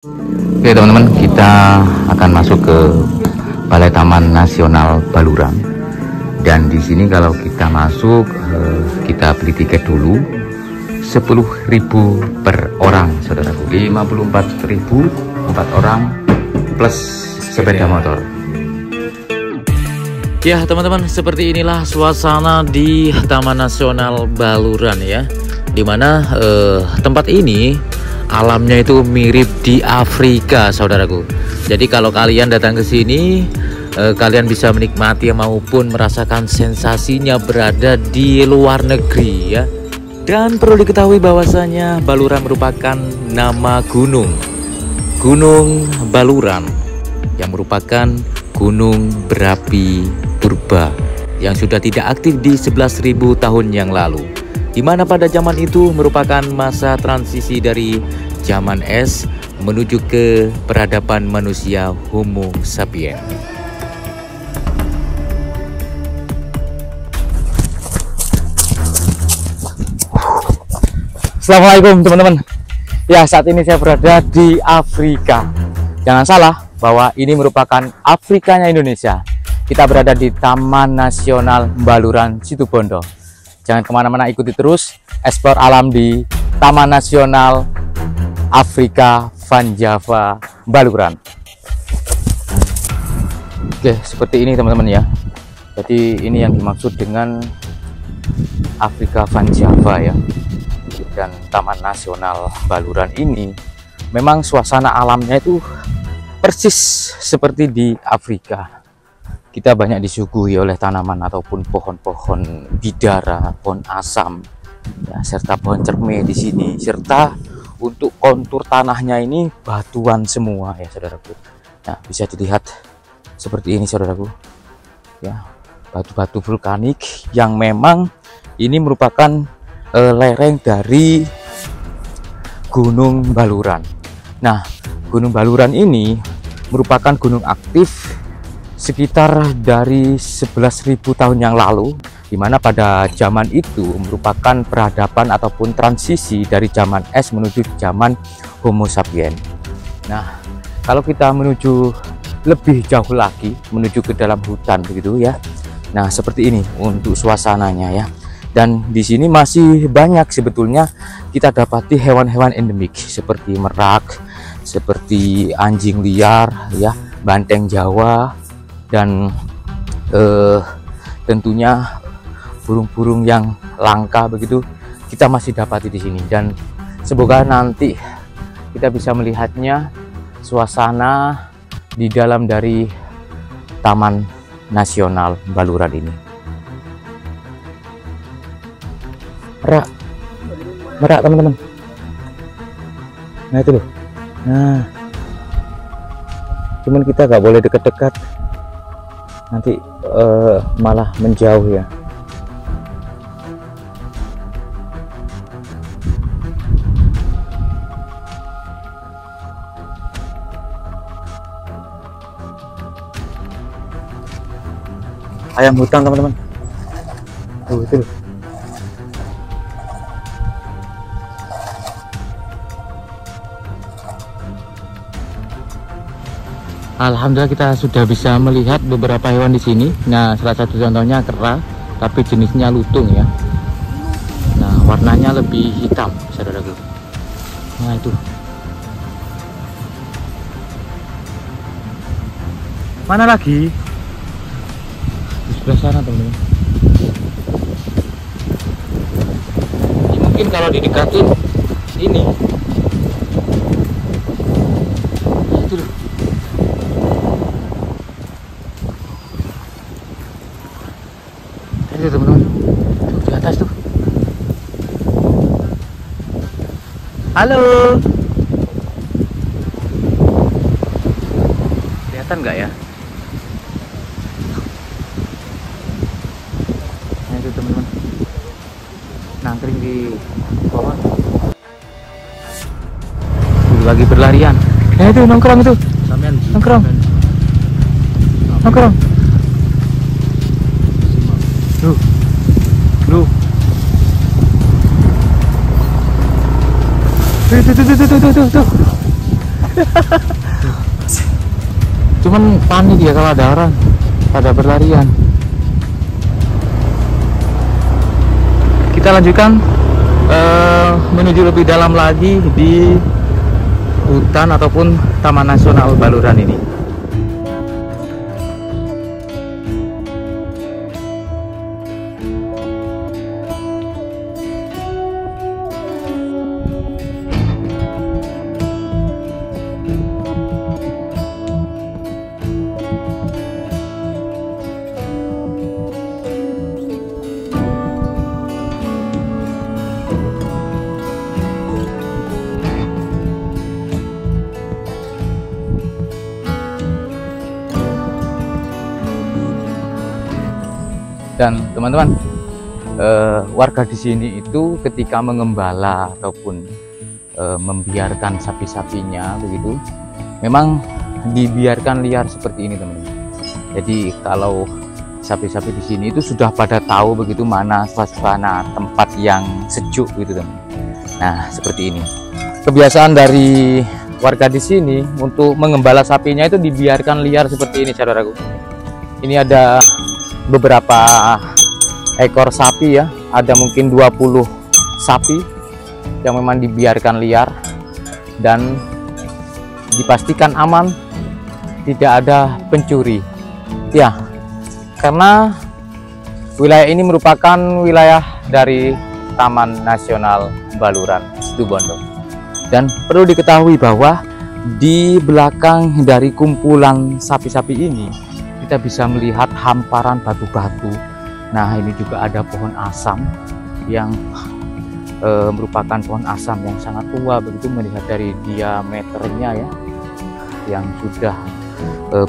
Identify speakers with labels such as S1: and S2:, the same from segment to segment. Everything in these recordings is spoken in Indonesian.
S1: Oke teman-teman, kita akan masuk ke Balai Taman Nasional Baluran. Dan di sini kalau kita masuk, kita beli tiket dulu 10.000 per orang, saudaraku. 54.000 4 orang plus sepeda motor.
S2: Ya teman-teman, seperti inilah suasana di Taman Nasional Baluran ya. Dimana tempat ini alamnya itu mirip di Afrika, saudaraku. Jadi kalau kalian datang ke sini, kalian bisa menikmati maupun merasakan sensasinya berada di luar negeri ya. Dan perlu diketahui bahwasanya Baluran merupakan nama gunung Baluran, yang merupakan gunung berapi purba yang sudah tidak aktif di 11.000 tahun yang lalu, di mana pada zaman itu merupakan masa transisi dari zaman es menuju ke peradaban manusia Homo sapiens.
S3: Assalamualaikum teman-teman. Ya, saat ini saya berada di Afrika. Jangan salah bahwa ini merupakan Afrikanya Indonesia. Kita berada di Taman Nasional Baluran Situbondo. Jangan kemana-mana, ikuti terus eksplor alam di Taman Nasional Afrika Van Java Baluran. Oke, seperti ini teman-teman ya. Jadi ini yang dimaksud dengan Afrika Van Java ya. Dan Taman Nasional Baluran ini memang suasana alamnya itu persis seperti di Afrika. Kita banyak disuguhi oleh tanaman ataupun pohon-pohon bidara, pohon asam, ya, serta pohon cerme di sini. Serta untuk kontur tanahnya ini batuan semua ya, saudaraku. Nah, bisa dilihat seperti ini, saudaraku. Ya, batu-batu vulkanik yang memang ini merupakan lereng dari Gunung Baluran. Nah, Gunung Baluran ini merupakan gunung aktif sekitar dari 11.000 tahun yang lalu, di mana pada zaman itu merupakan peradaban ataupun transisi dari zaman es menuju zaman Homo sapiens. Nah, kalau kita menuju lebih jauh lagi, menuju ke dalam hutan begitu ya. Nah, seperti ini untuk suasananya ya. Dan di sini masih banyak sebetulnya kita dapati hewan-hewan endemik seperti merak, seperti anjing liar ya, banteng Jawa, dan tentunya burung-burung yang langka begitu kita masih dapati di sini. Dan semoga nanti kita bisa melihatnya suasana di dalam dari Taman Nasional Baluran ini. Merak teman-teman. Nah itu loh. Nah, cuman kita nggak boleh dekat-dekat, nanti malah menjauh ya. Ayam hutan teman-teman. Tuh itu loh.
S2: Alhamdulillah kita sudah bisa melihat beberapa hewan di sini. Nah, salah satu contohnya kera, tapi jenisnya lutung ya. Nah, warnanya lebih hitam, saudaraku. Nah, itu.
S3: Mana lagi?
S2: Di sebelah sana, teman-teman. Mungkin kalau didekatin ini. Nah, itu loh. Itu teman-teman, tuh di atas tuh. Halo, kelihatan nggak ya? Nah itu teman-teman, nangkring di bawah, lagi berlarian. Nah itu nongkrong itu, nongkrong. Lu. Tuh.
S3: Cuman panik ya kalau ada orang pada berlarian. Kita lanjutkan menuju lebih dalam lagi di hutan ataupun Taman Nasional Baluran ini. Dan teman-teman, warga di sini itu ketika mengembala ataupun membiarkan sapi-sapinya begitu, memang dibiarkan liar seperti ini teman-teman. Jadi kalau sapi-sapi di sini itu sudah pada tahu begitu mana suasana tempat yang sejuk gitu teman. Nah seperti ini. Kebiasaan dari warga di sini untuk mengembala sapinya itu dibiarkan liar seperti ini saudaraku. Ini ada beberapa ekor sapi ya, ada mungkin 20 sapi yang memang dibiarkan liar dan dipastikan aman, tidak ada pencuri ya, karena wilayah ini merupakan wilayah dari Taman Nasional Baluran Situbondo. Dan perlu diketahui bahwa di belakang dari kumpulan sapi-sapi ini kita bisa melihat hamparan batu-batu. Nah ini juga ada pohon asam yang merupakan pohon asam yang sangat tua begitu, melihat dari diameternya ya yang sudah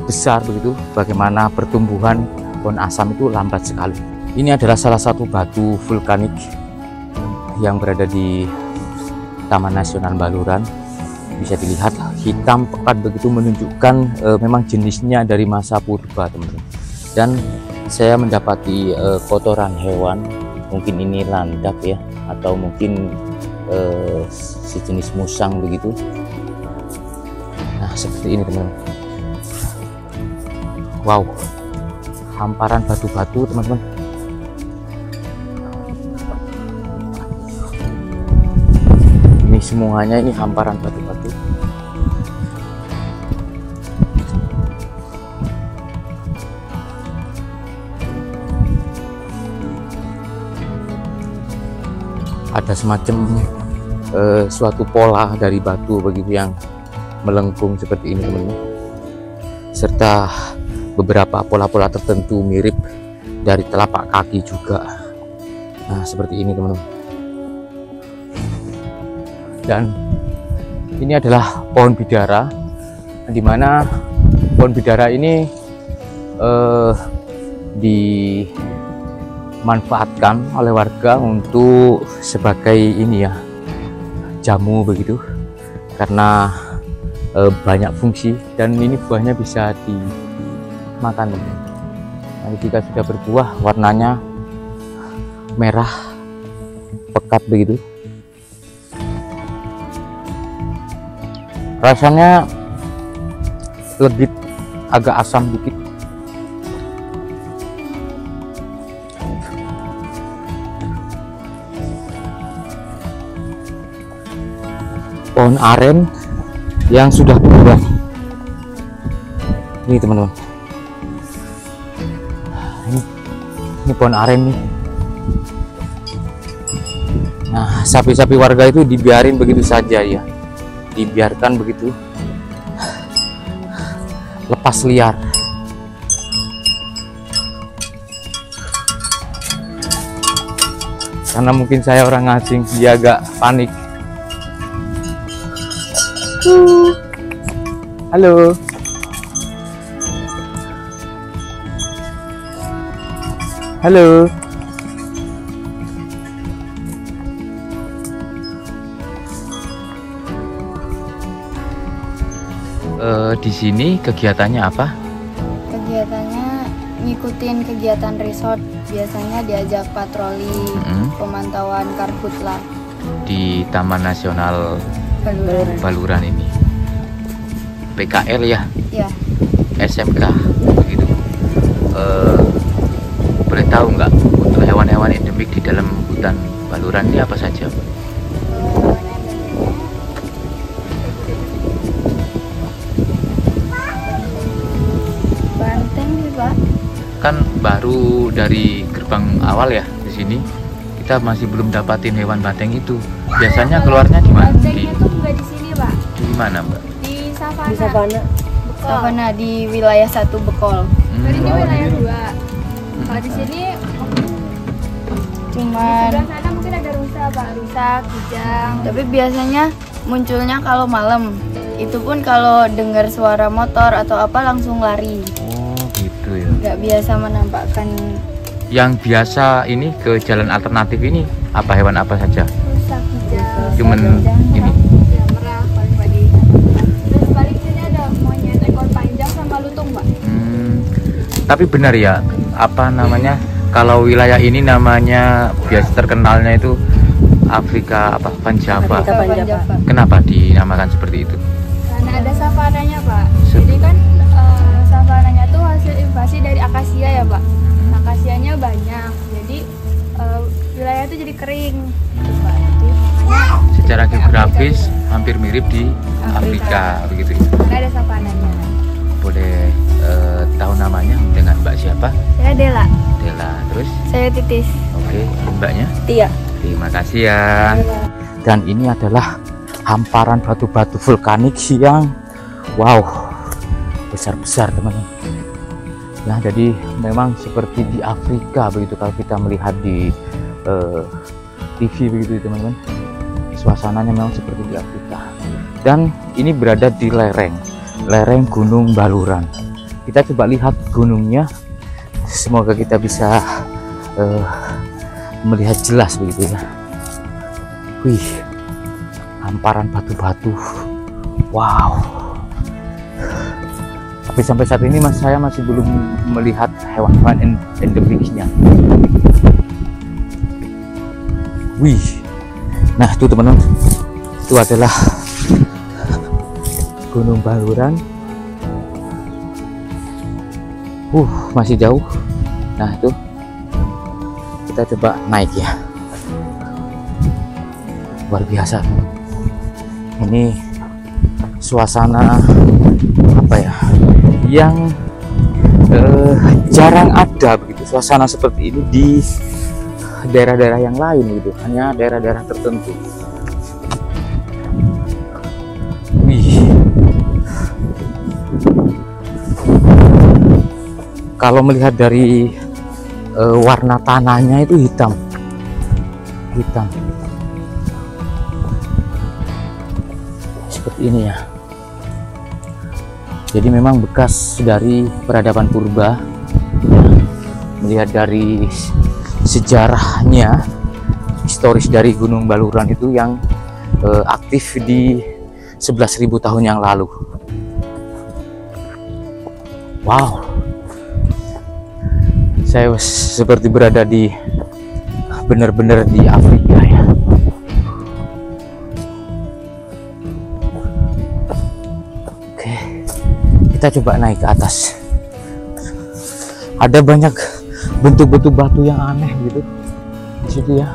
S3: besar begitu, bagaimana pertumbuhan pohon asam itu lambat sekali. Ini adalah salah satu batu vulkanik yang berada di Taman Nasional Baluran. Bisa dilihat hitam pekat begitu, menunjukkan memang jenisnya dari masa purba teman-teman. Dan saya mendapati kotoran hewan, mungkin ini landak ya, atau mungkin sejenis musang begitu. Nah seperti ini teman-teman. Wow, hamparan batu-batu teman-teman. Ini semuanya ini hamparan batu-batu. Ada semacam suatu pola dari batu begitu yang melengkung seperti ini teman-teman, serta beberapa pola-pola tertentu mirip dari telapak kaki juga. Nah seperti ini teman-teman. Dan ini adalah pohon bidara, di mana pohon bidara ini dimanfaatkan oleh warga untuk sebagai ini ya, jamu begitu, karena banyak fungsi dan ini buahnya bisa dimakan. Nanti jika sudah berbuah warnanya merah pekat begitu, rasanya legit, agak asam dikit. Pohon aren yang sudah berbuah ini teman-teman. Ini pohon aren nih. Nah sapi-sapi warga itu dibiarin begitu saja ya, dibiarkan begitu lepas liar. Karena mungkin saya orang asing, dia agak panik. Halo. Halo.
S1: Di sini kegiatannya apa?
S4: Kegiatannya ngikutin kegiatan resort, biasanya diajak patroli, pemantauan karhutla
S1: Di Taman Nasional
S4: Baluran.
S1: Baluran ini. PKL ya,
S4: Ya,
S1: SMK begitu. Boleh tahu nggak untuk hewan-hewan endemik di dalam hutan Baluran ini apa saja?
S4: banteng sih Pak.
S1: Kan baru dari gerbang awal ya di sini, kita masih belum dapatin hewan banteng itu. Biasanya keluarnya di mana?
S5: Bantengnya tuh nggak di sini Pak,
S1: Di mana, Mbak?
S5: di savana.
S6: Di savana.
S5: Bekol.
S4: Savana di wilayah 1 Bekol.
S5: Dari ini wilayah 2. Kalau di sini
S4: Cuman
S5: sebelah sana mungkin ada rusa Pak, rusa, kijang.
S4: tapi biasanya munculnya kalau malam. Itu pun kalau dengar suara motor atau apa langsung lari.
S1: Oh gitu ya.
S4: Nggak biasa menampakkan.
S1: Yang biasa ini ke jalan alternatif ini apa hewan apa saja?
S5: Rusa, kijang.
S1: Cuman ini.
S5: Ya, merah paling padi. Terus paling sini ada monyet ekor panjang sama lutung Pak.
S1: Tapi benar ya, apa namanya? Kalau wilayah ini namanya biasa terkenalnya itu Afrika apa? Panjava.
S6: Afrika Panjava.
S1: Kenapa dinamakan seperti itu?
S5: Karena ada savananya Pak.
S1: Sep-
S5: Jadi kan savananya tuh hasil invasi dari akasia ya Pak. Akasianya banyak. Jadi wilayah itu jadi kering. Gitu, Pak. Jadi makanya
S1: Secara geografis hampir mirip di Afrika begitu ya.
S5: karena ada savananya.
S1: Boleh tahu namanya dengan Mbak siapa?
S5: Saya Dela.
S1: Dela. Terus
S4: Saya Titis.
S1: oke, Mbaknya?
S6: Tia.
S1: Terima kasih ya. Dan ini adalah hamparan batu-batu vulkanik yang wow, besar-besar teman-teman. Ya, jadi memang seperti di Afrika begitu kalau kita melihat di TV begitu teman-teman. Suasananya memang seperti di Afrika. Dan ini berada di lereng Gunung Baluran. Kita coba lihat gunungnya. Semoga kita bisa melihat jelas begitu ya. Wih, hamparan batu-batu. Wow. Tapi sampai saat ini saya masih belum melihat hewan-hewan endemiknya. Wih. Nah, itu teman-teman. Itu adalah Gunung Baluran. Masih jauh. Nah, itu kita coba naik ya. Luar biasa. Ini suasana apa ya? Yang jarang ada begitu suasana seperti ini di daerah-daerah yang lain gitu, hanya daerah-daerah tertentu. Wih. Kalau melihat dari warna tanahnya itu hitam. Seperti ini ya. Jadi memang bekas dari peradaban purba. Melihat dari sejarahnya, historis dari Gunung Baluran itu yang aktif di 11.000 tahun yang lalu. Wow, saya seperti berada di benar-benar di Afrika ya. Oke, kita coba naik ke atas. Ada banyak bentuk-bentuk batu yang aneh gitu di situ ya.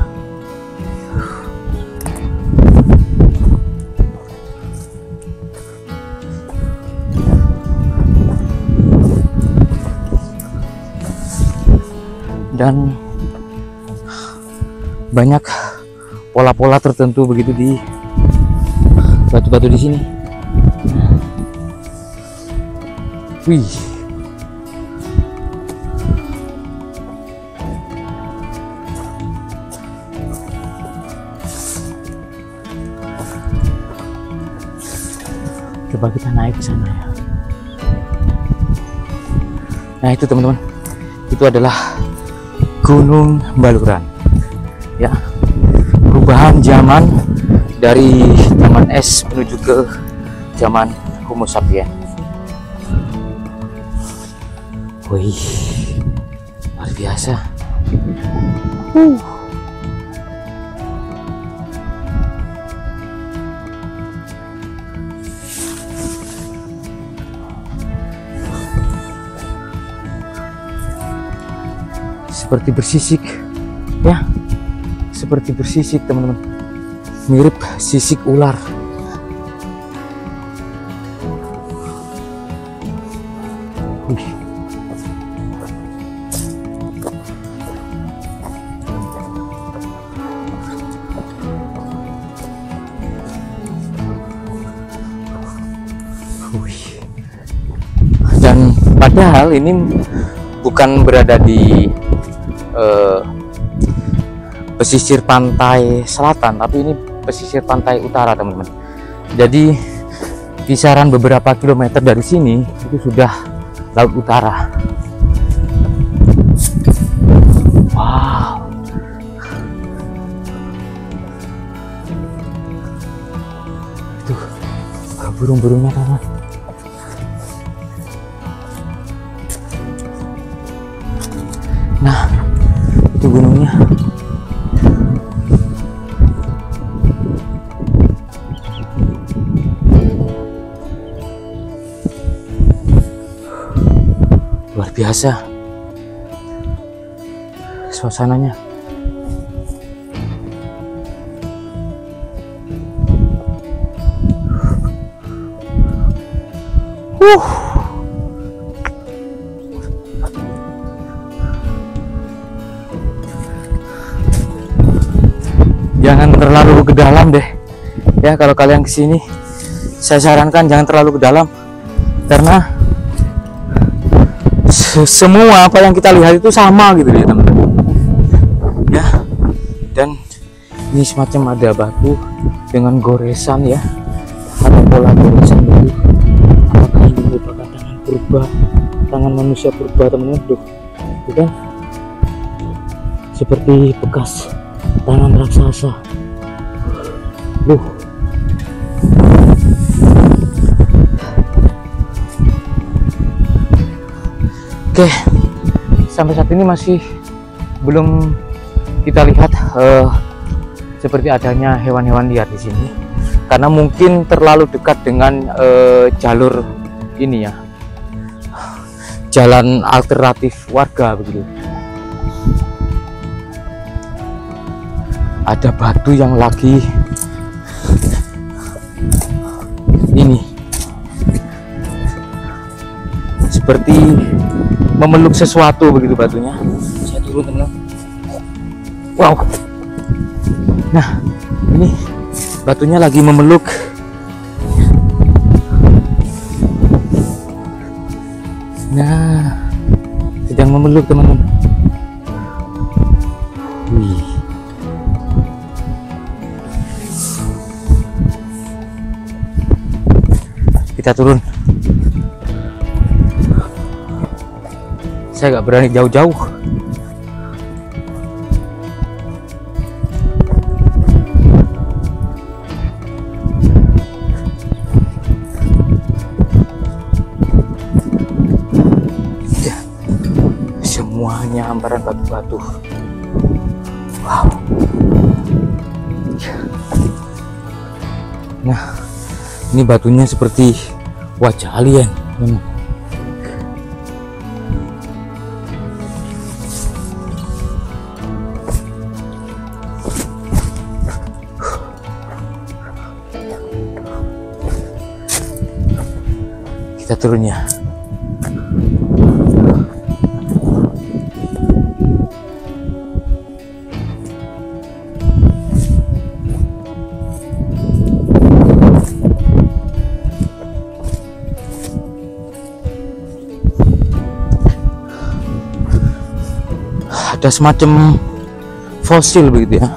S1: Dan banyak pola-pola tertentu begitu di batu-batu di sini. Wih. Coba kita naik ke sana ya. Nah, itu teman-teman. Itu adalah Gunung Baluran. Ya. Perubahan zaman dari zaman es menuju ke zaman Homo sapiens. Wih, luar biasa.
S3: seperti bersisik ya, seperti bersisik teman-teman, mirip sisik ular. Dan padahal ini bukan berada di pesisir pantai selatan, tapi ini pesisir pantai utara teman-teman. Jadi kisaran beberapa kilometer dari sini itu sudah laut utara. Wow, itu burung-burungnya teman. Nah, itu gunungnya. Luar biasa suasananya. Jangan terlalu ke dalam deh ya, kalau kalian kesini saya sarankan jangan terlalu ke dalam, karena semua apa yang kita lihat itu sama gitu ya teman-teman ya. Dan ini semacam ada batu dengan goresan ya, ada pola goresan itu. Apakah ini merupakan tangan purba, tangan manusia purba teman-teman? Tuh kan seperti bekas tangan raksasa. Oke, sampai saat ini masih belum kita lihat seperti adanya hewan-hewan liar di sini, karena mungkin terlalu dekat dengan jalur ini ya, jalan alternatif warga begitu. Ada batu yang lagi ini seperti memeluk sesuatu begitu batunya. Saya turun teman-teman. Wow. Nah, ini batunya lagi memeluk. Nah, sedang memeluk teman-teman. Wih. Kita turun. Saya nggak berani jauh-jauh. Ya, semuanya hamparan batu-batu. Wow. Nah, ini batunya seperti wajah alien. Kita turun ya. Ada semacam fosil begitu ya,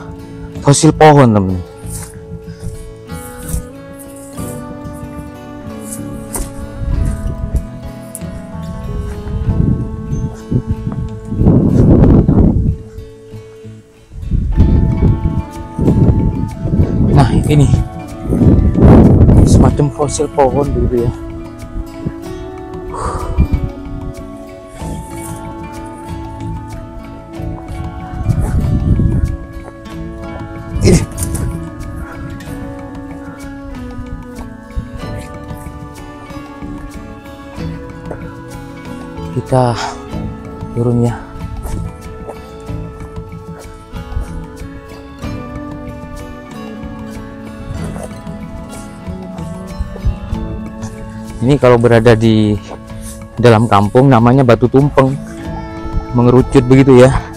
S3: fosil pohon teman. Nah ini semacam fosil pohon begitu ya. Kita turun ya. Ini kalau berada di dalam kampung namanya batu tumpeng, mengerucut begitu ya.